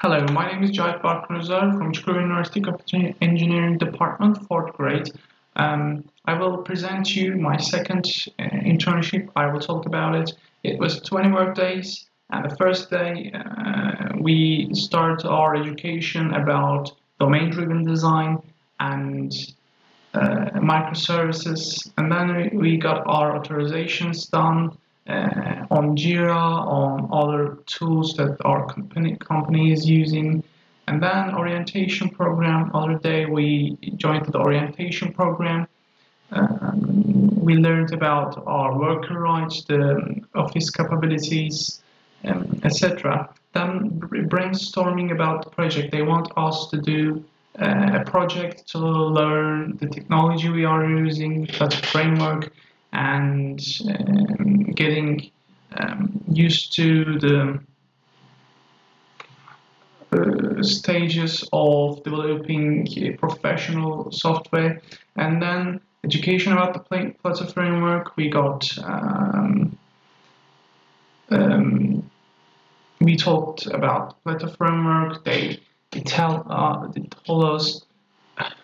Hello, my name is Jait Barknuzar from Çukurova University Computer Engineering Department, 4th grade. I will present you my second internship. I will talk about it. It was 20 work days, and the first day we start our education about domain-driven design and microservices, and then we got our authorizations done on Jira, on other tools that our company is using, and then orientation program. Other day we joined the orientation program. We learned about our worker rights, the office capabilities, etc. Then brainstorming about the project. They want us to do a project to learn the technology we are using, such a framework, and getting used to the stages of developing a professional software, and then education about the Flutter framework. We talked about Flutter framework. They told us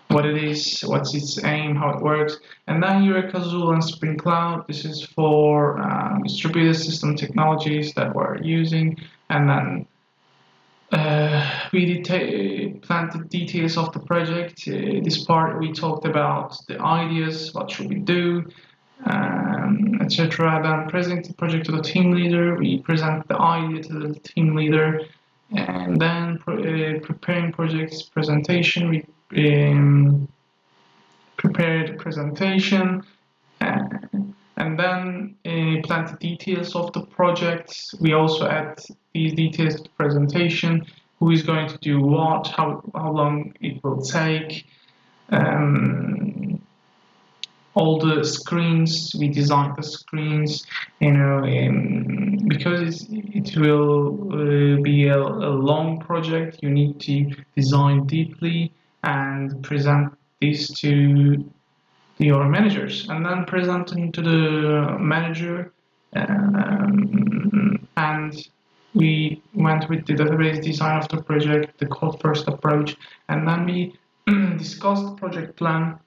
what it is, what's its aim, how it works, and then Eureka Azul and Spring Cloud. This is for distributed system technologies that we're using, and then we planned the details of the project. This part we talked about the ideas, what should we do, etc. Then present the project to the team leader. We present the idea to the team leader, and then preparing projects presentation. We prepared the presentation, and then plan the details of the project. We also add these details to the presentation: who is going to do what, how long it will take, all the screens. We designed the screens, because it will be a long project. You need to design deeply and present this to your managers, and then presenting to the manager. And we went with the database design of the project, the code first approach, and then we discussed the project plan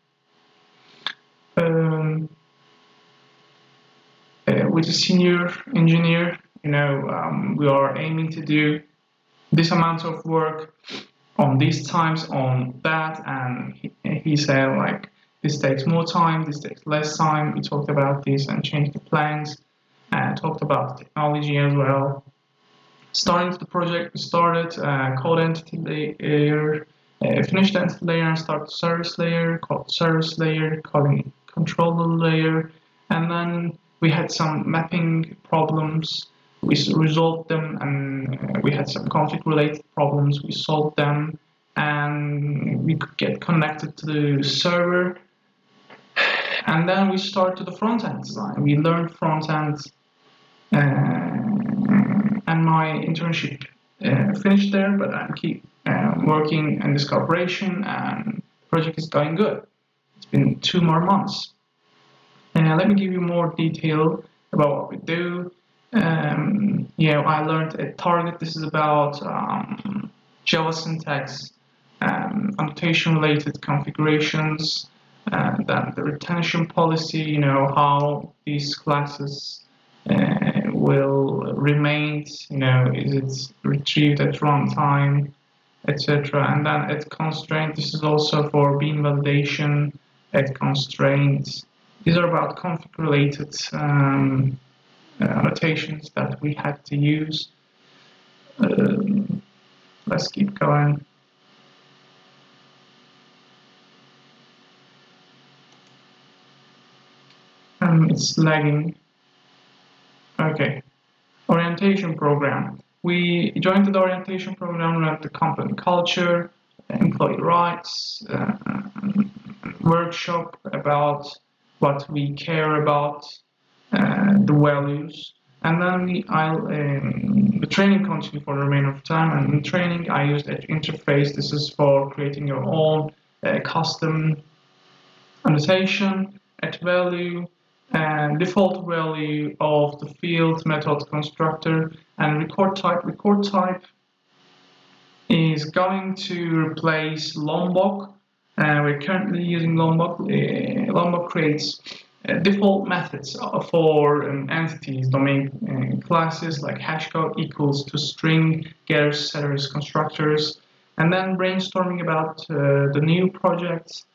with a senior engineer. We are aiming to do this amount of work on these times, on that, and he said, like, this takes more time, this takes less time. We talked about this and changed the plans, and talked about the technology as well. Starting the project, we started code entity layer, finished the entity layer, and started service layer, called service layer, calling controller layer, and then we had some mapping problems. We resolved them, and we had some config-related problems. We solved them, and we could get connected to the server. And then we started the front-end design. We learned front-end, and my internship finished there, but I keep working in this cooperation, and the project is going good. It's been 2 more months. Let me give you more detail about what we do. I learned a target. This is about Java syntax, annotation-related configurations, then the retention policy, how these classes will remain, is it retrieved at runtime, etc. And then at constraint, this is also for beam validation at constraints. These are about config-related annotations that we had to use. Let's keep going. It's lagging. Okay. Orientation program. We joined the orientation program around the company culture, employee rights, workshop about what we care about, the values, and then the training continued for the remainder of time. And in training, I used Edge interface. This is for creating your own custom annotation, at value, and default value of the field method constructor, and record type. Record type is going to replace Lombok. We're currently using Lombok. Lombok creates default methods for entities, domain classes like hashcode equals to string, getters, setters, constructors, and then brainstorming about the new projects.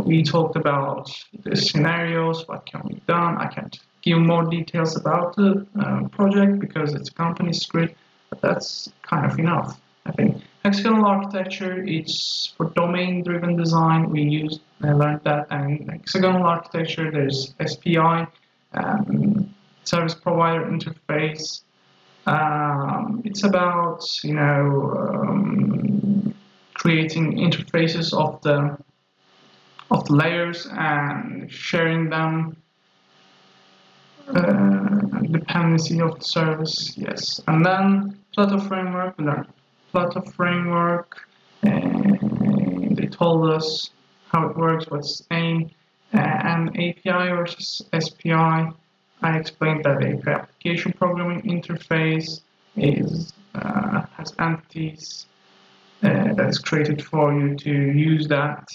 We talked about the scenarios, what can be done. I can't give more details about the project because it's a company secret, but that's kind of enough, I think. Hexagonal architecture is for domain-driven design. I learned that, and hexagonal architecture, there's SPI, service provider interface. It's about creating interfaces of the layers and sharing them. Dependency of the service, yes, and then Plato framework. We learned Plato framework, and they told us how it works, what's aim, and API versus SPI. I explained that API application programming interface has entities that is created for you to use that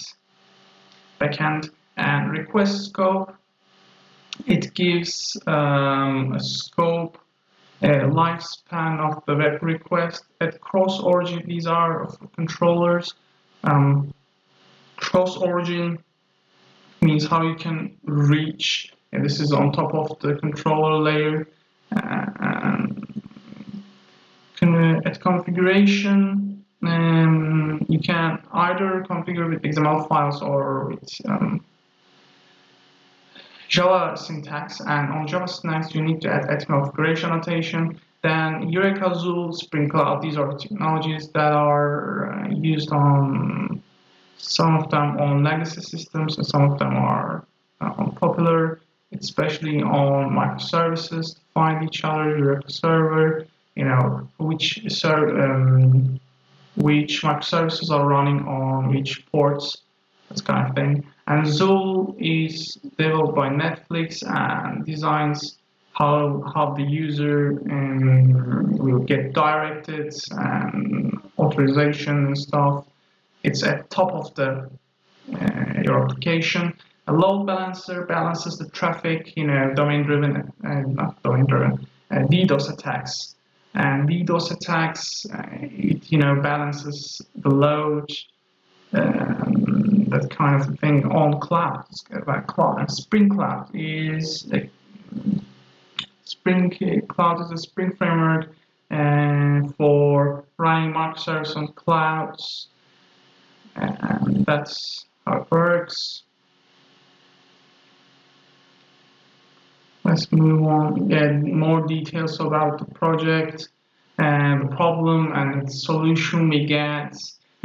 backend, and request scope. It gives a scope, a lifespan of the web request. At cross-origin, these are controllers. Cross-origin means how you can reach, and this is on top of the controller layer. At configuration, you can either configure with XML files or with Java syntax, and on Java syntax you need to add configuration annotation. Then Eureka, Zool, Spring Cloud, these are technologies that are used on some of them on legacy systems, and some of them are on popular, especially on microservices to find each other. Eureka server, which microservices are running on which ports, this kind of thing. And Zool is developed by Netflix and designs how the user will get directed and authorization and stuff. It's at top of your application. A load balancer balances the traffic, domain-driven, not domain-driven, DDoS attacks. And DDoS attacks, it balances the load. That kind of thing on clouds, like cloud. And Spring Cloud is a Spring framework for running microservices on clouds, and that's how it works. Let's move on. Get more details about the project and the problem and the solution we get.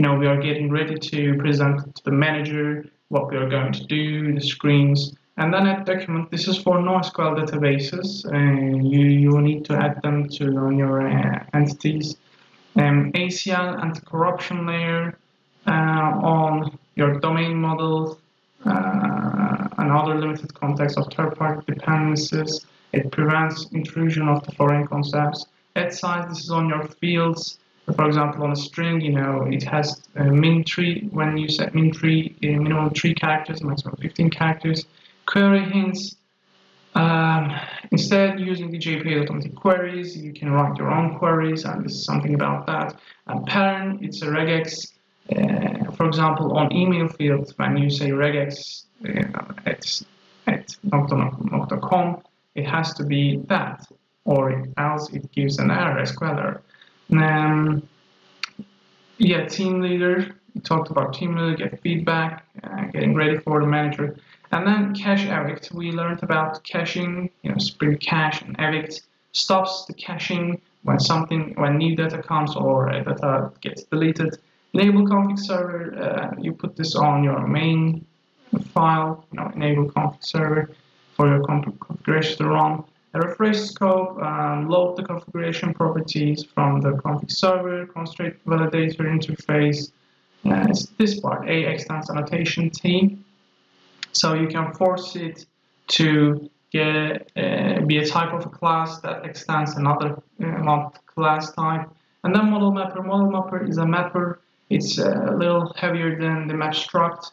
We are getting ready to present to the manager what we are going to do, the screens, and then add document. This is for NoSQL databases, and you will need to add them on your entities. ACL, anti-corruption layer on your domain model, and other limited context of third-party dependencies. It prevents intrusion of the foreign concepts. Add size, this is on your fields. For example, on a string, it has a min tree. When you set min tree, minimum 3 characters, maximum 15 characters. Query hints. Instead, using the JPA automatic queries, you can write your own queries, and this is something about that. And pattern, it's a regex. For example, on email field, when you say regex at knock.com, it has to be that, or else it gives an error, SQL error. Team leader. We talked about team leader, get feedback, getting ready for the manager. And then cache evict. We learned about caching, Spring Cache and evict stops the caching when new data comes or data gets deleted. Enable config server. You put this on your main file, enable config server for your configuration to run. A refresh scope, load the configuration properties from the config server, constraint validator interface. It's this part, A extends annotation T. So you can force it to be a type of a class that extends another class type. And then model mapper. Model mapper is a mapper. It's a little heavier than the map struct,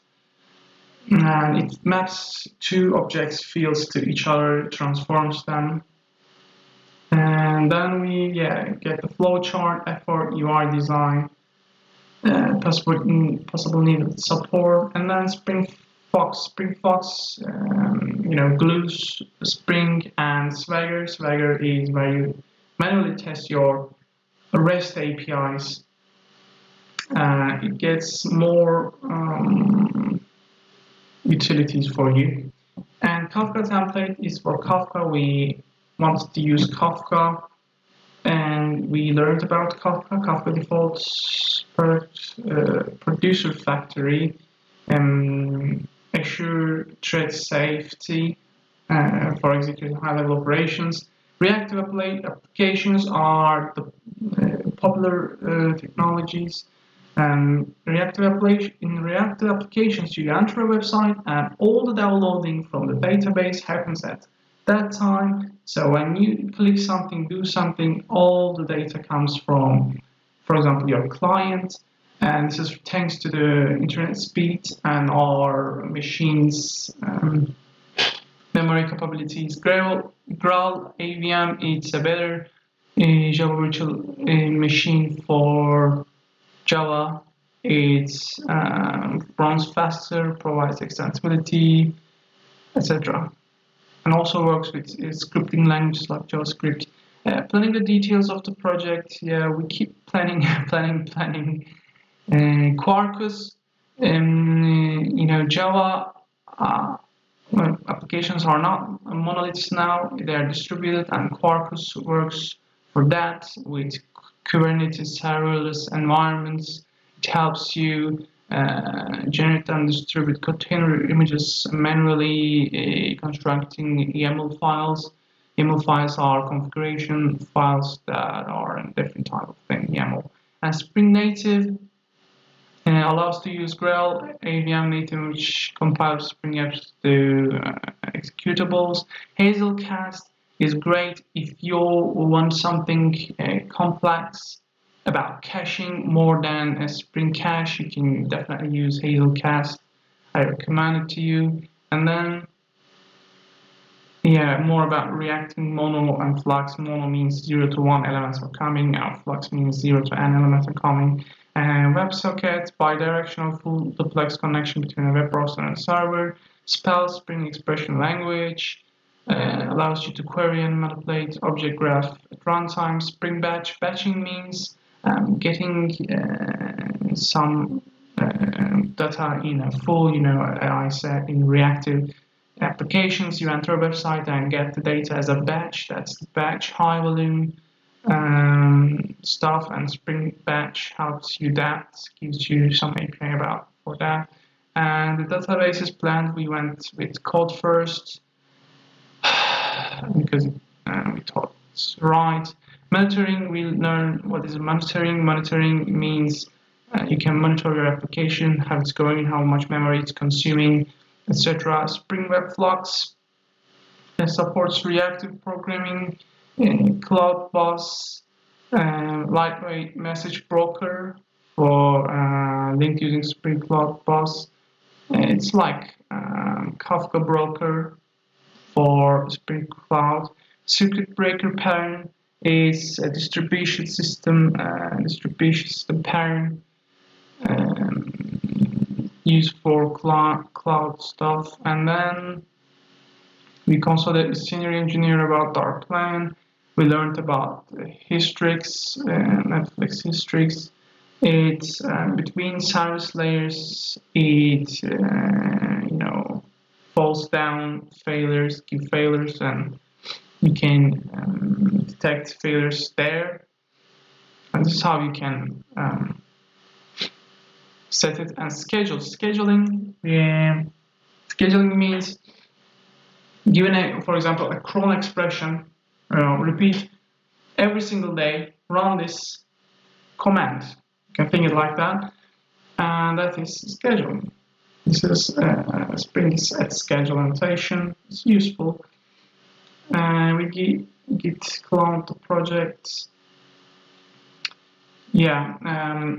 and it maps two objects fields to each other, transforms them. And then we get the flowchart, effort, UI design, possible needed support, and then Spring Fox, glues Spring and Swagger. Swagger is where you manually test your REST APIs. It gets more utilities for you. And Kafka template is for Kafka. We wanted to use Kafka, and we learned about Kafka. Kafka defaults producer factory, assure thread safety for executing high-level operations. Reactive applications are the popular technologies. In reactive applications, you enter a website and all the downloading from the database happens at that time. So when you click something, do something, all the data comes from, for example, your client. And this is thanks to the internet speed and our machines' memory capabilities. Graal AVM, it's a better Java virtual machine for Java. It runs faster, provides extensibility, etc. And also works with scripting languages like JavaScript. Planning the details of the project. Yeah, we keep planning. Quarkus, Java applications are not monoliths now. They are distributed, and Quarkus works for that with Kubernetes serverless environments. It helps you generate and distribute container images manually, constructing YAML files. YAML files are configuration files that are a different type of thing, YAML. And Spring Native allows to use Graal AVM Native, which compiles Spring apps to executables. Hazelcast is great if you want something complex about caching more than a Spring cache. You can definitely use Hazelcast. I recommend it to you. And then, more about reacting mono and flux. Mono means 0 to 1 elements are coming, and flux means 0 to n elements are coming. And WebSocket, bidirectional full duplex connection between a web browser and a server. Spell, Spring expression language, allows you to query and manipulate object graph at runtime. Spring batch, batching means getting some data in a full, I said in reactive applications. You enter a website and get the data as a batch. That's the batch, high volume stuff, and Spring Batch helps you that, gives you some API about for that. And the database is planned. We went with code first because we thought it's right. Monitoring, we learn what is monitoring. Monitoring means you can monitor your application, how it's going, how much memory it's consuming, etc. Spring Web Flux supports reactive programming. Cloud Bus, lightweight message broker for linked using Spring Cloud Bus. It's like Kafka broker for Spring Cloud. Circuit breaker pattern is a distribution system pattern used for cloud stuff. And then we consulted a senior engineer about our plan. We learned about Hystrix, Netflix Hystrix. It's between service layers. It falls down failures, give failures, and you can detect failures there. And this is how you can set it and schedule. Scheduling means given for example, a cron expression. Repeat every single day, run this command. You can think it like that, and that is scheduling. This is Spring set schedule annotation. It's useful. We git clone the project. Yeah,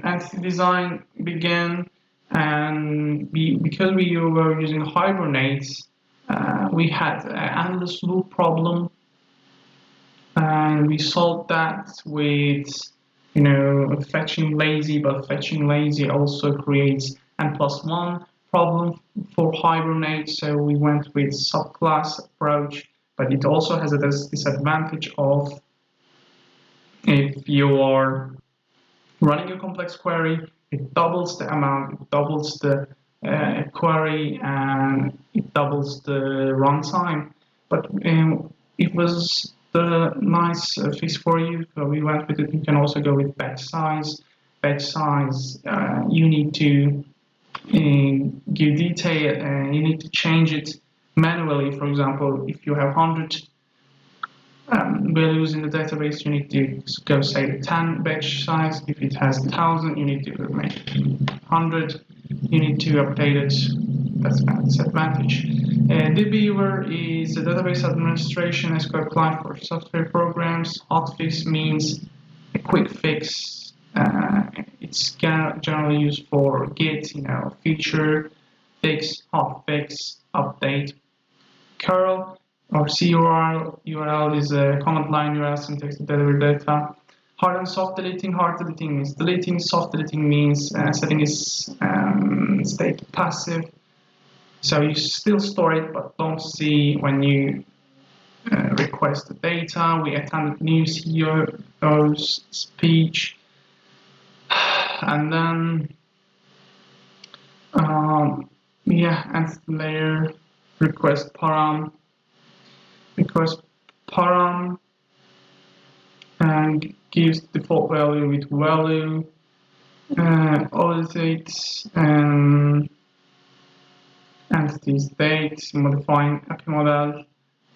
entity design began, and because we were using Hibernates, we had an endless loop problem, and we solved that with, fetching lazy, but fetching lazy also creates n+1 problem for Hibernate, so we went with subclass approach, but it also has a disadvantage of if you are running a complex query, it doubles the amount, it doubles the query, and it doubles the runtime. But it was the nice fix for you, so we went with it. You can also go with batch size. Batch size, you need to give detail, you need to change it manually. For example, if you have 100 values in the database, you need to go say 10 batch size. If it has 1,000, you need to make 100. You need to update it. That's a disadvantage. dbeaver is a database administration SQL client for software programs. Hotfix means a quick fix. It's generally used for Git, feature fix, hotfix, update. curl or curl is a command line URL syntax to deliver data. Hard and soft deleting. Hard deleting means deleting. Soft deleting means setting its state to passive. So you still store it, but don't see when you request the data. We attended new CEO's speech, and then entity layer request param. And gives default value with value, audits entities date, modifying API model.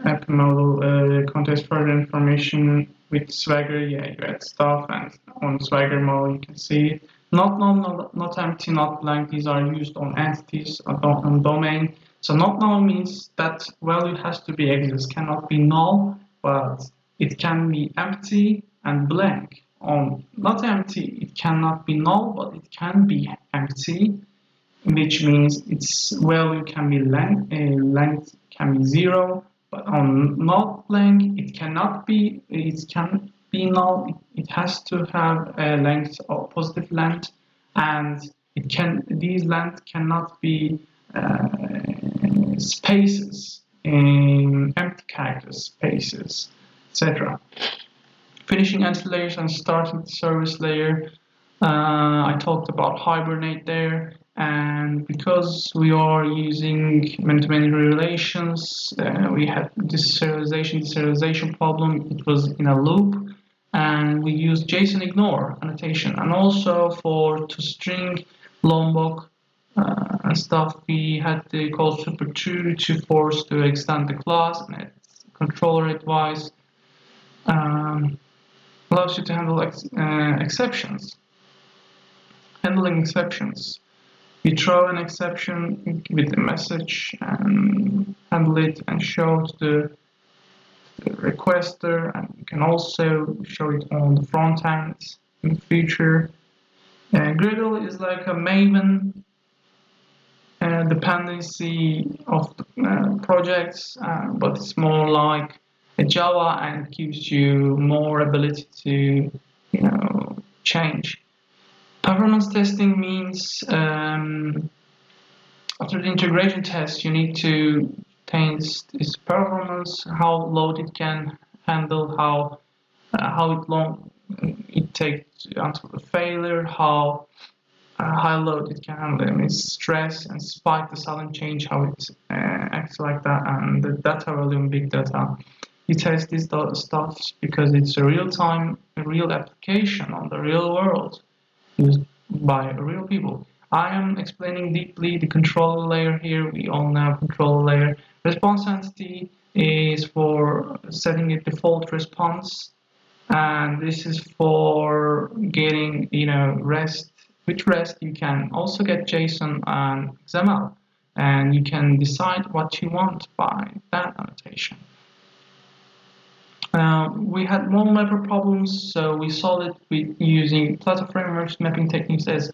API model contains further information with Swagger. Yeah, you add stuff, and on Swagger model you can see it. Not null, not empty, not blank. These are used on entities on domain. So not null means that value has to be exist, cannot be null, but it can be empty and blank. On not empty, it cannot be null, but it can be empty, which means its value can be length can be 0, but on not blank, it can be null. It has to have a length or positive length, and these length cannot be spaces in empty character spaces, etc. Finishing entity layers and starting the service layer. I talked about Hibernate there, and because we are using many-to-many relations, we had this serialization problem. It was in a loop, and we used JSON ignore annotation, and also for toString, Lombok, and stuff, we had the call super2 to force to extend the class and its controller advice. Allows you to handle exceptions. Handling exceptions. You throw an exception with a message and handle it and show to the requester, and you can also show it on the front end in the future. Gradle is like a Maven dependency of projects, but it's more like a Java and gives you more ability to change. Performance testing means after the integration test, you need to test its performance, how load it can handle, how long it takes until the failure, how high load it can handle, and its stress and spike, the sudden change, how it acts like that, and the data volume, big data. You test these stuff because it's a real application on the real world, used by real people. I am explaining deeply the controller layer here. We all know controller layer. Response entity is for setting a default response, and this is for getting REST. With REST you can also get JSON and XML, and you can decide what you want by that annotation. We had model mapper problems, so we solved it with using Plato frameworks, mapping techniques as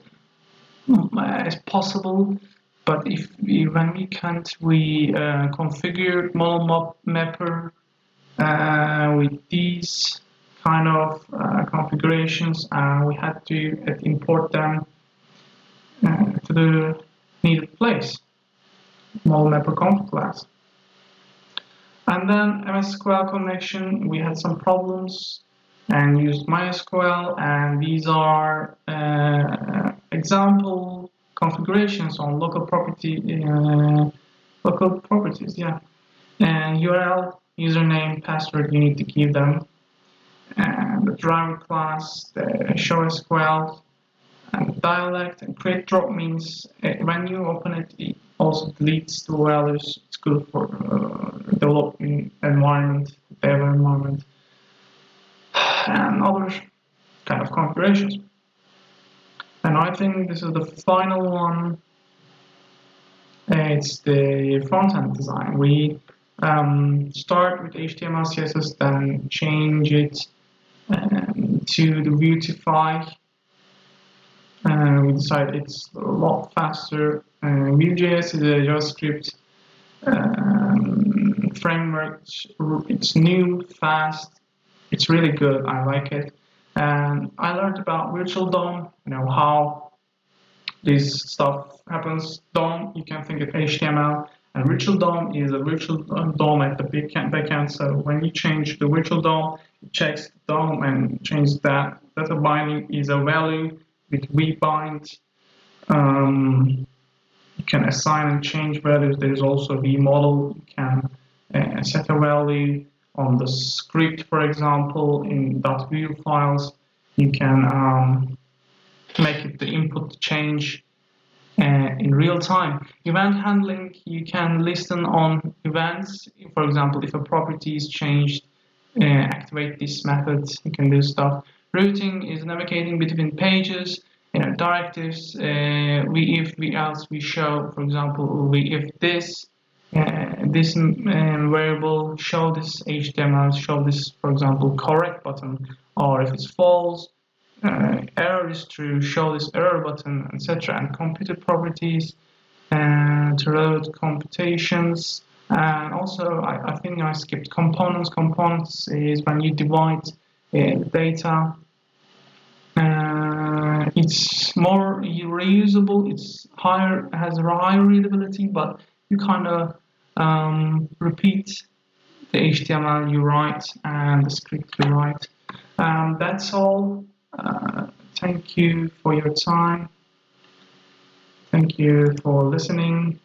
possible. But when we can't, we configure model mapper with these kind of configurations, and we had to import them to the needed place, model mapper conf class. And then MySQL connection, we had some problems and used MySQL, and these are example configurations on local properties, yeah. And URL, username, password, you need to give them. And the driver class, the show SQL, and dialect, and create drop means when you open it, it also deletes the values. It's good for developing environment, dev environment, and other kind of configurations. And I think this is the final one. It's the front-end design. We start with HTML, CSS, then change it to the Vuetify. We decided it's a lot faster. Vue.js is a JavaScript framework. It's new, fast. It's really good. I like it. And I learned about virtual DOM. How this stuff happens. DOM, you can think of HTML, and virtual DOM is a virtual DOM at the backend. So when you change the virtual DOM, it checks the DOM and changes that. Data binding is a value with vbind. You can assign and change values. There's also vmodel. You can set a value on the script, for example, in .vue files. You can make it the input change in real time. Event handling, you can listen on events. For example, if a property is changed, activate this method. You can do stuff. Routing is navigating between pages. Directives, we if, we else, we show. For example, we if this variable, show this HTML, show this, for example, correct button, or if it's false, error is true, show this error button, etc. And computer properties to load computations. And also, I think I skipped components. Components is when you divide data. It's more reusable. It's has a higher readability, but you kind of repeat the HTML you write and the script you write. That's all. Thank you for your time. Thank you for listening.